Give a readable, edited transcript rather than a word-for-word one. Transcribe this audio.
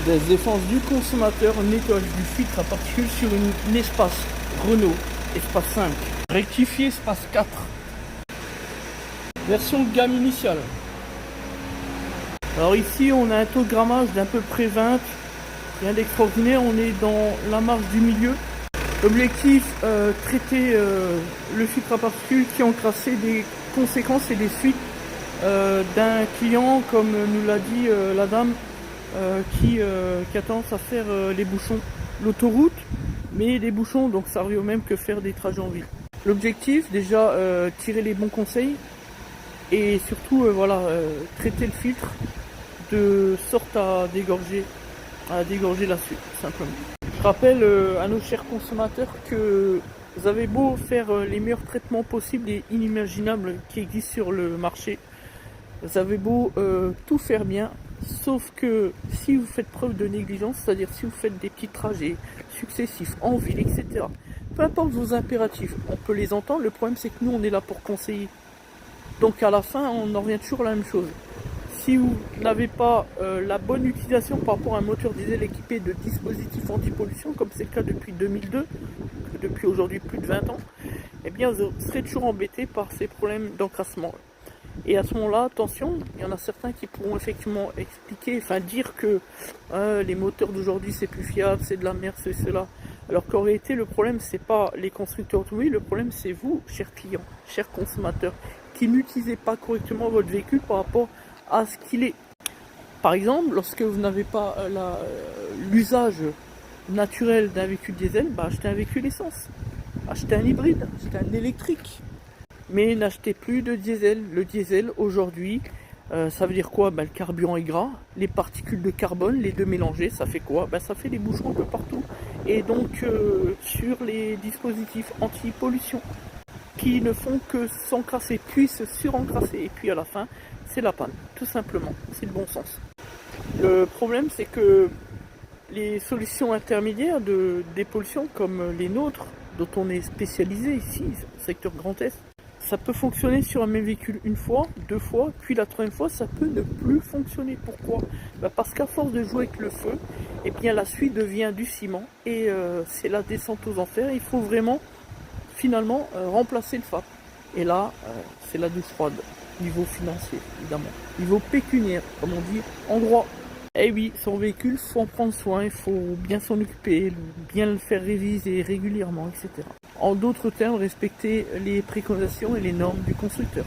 Des défenses du consommateur, nettoyage du filtre à particules sur une espace Renault, espace 5. Rectifié, espace 4. Version de gamme initiale. Alors ici on a un taux de grammage d'à peu près 20. Rien d'extraordinaire, on est dans la marge du milieu. L'objectif, traiter le filtre à particules qui ont tracé des conséquences et des suites d'un client, comme nous l'a dit la dame, qui a tendance à faire les bouchons, l'autoroute, mais des bouchons, donc ça revient au même que faire des trajets en ville. L'objectif, déjà, tirer les bons conseils et surtout, traiter le filtre de sorte à dégorger la suite, simplement. Je rappelle à nos chers consommateurs que vous avez beau faire les meilleurs traitements possibles et inimaginables qui existent sur le marché, vous avez beau tout faire bien, sauf que si vous faites preuve de négligence, c'est-à-dire si vous faites des petits trajets successifs en ville, etc., peu importe vos impératifs, on peut les entendre, le problème c'est que nous on est là pour conseiller. Donc à la fin on en revient toujours à la même chose. Si vous n'avez pas la bonne utilisation par rapport à un moteur diesel équipé de dispositifs anti-pollution, comme c'est le cas depuis 2002, depuis aujourd'hui plus de 20 ans, eh bien vous serez toujours embêté par ces problèmes d'encrassement. Et à ce moment-là, attention, il y en a certains qui pourront effectivement dire que les moteurs d'aujourd'hui c'est plus fiable, c'est de la merde, c'est cela. Alors qu'en réalité, le problème c'est pas les constructeurs automobiles, le problème c'est vous, chers clients, chers consommateurs, qui n'utilisez pas correctement votre véhicule par rapport à ce qu'il est. Par exemple, lorsque vous n'avez pas l'usage naturel d'un véhicule diesel, achetez un véhicule essence, achetez un hybride, achetez un électrique, mais n'achetez plus de diesel. Le diesel aujourd'hui, ça veut dire quoi? Le carburant est gras, les particules de carbone, les deux mélangés, ça fait quoi? Ça fait des bouchons un peu partout, et donc sur les dispositifs anti-pollution qui ne font que s'encrasser, puis se surencrasser, et puis à la fin c'est la panne, tout simplement, c'est le bon sens. Le problème c'est que les solutions intermédiaires de dépollution comme les nôtres, dont on est spécialisé ici, secteur Grand Est, ça peut fonctionner sur un même véhicule une fois, deux fois, puis la troisième fois ça peut ne plus fonctionner. Pourquoi? Parce qu'à force de jouer avec le feu, eh bien la suite devient du ciment, et c'est la descente aux enfers. Il faut vraiment finalement remplacer le FAP. Et là, c'est la douche froide, niveau financier, évidemment. Niveau pécuniaire, comme on dit en droit. Eh oui, son véhicule, il faut en prendre soin, il faut bien s'en occuper, bien le faire réviser régulièrement, etc. En d'autres termes, respecter les préconisations et les normes du constructeur.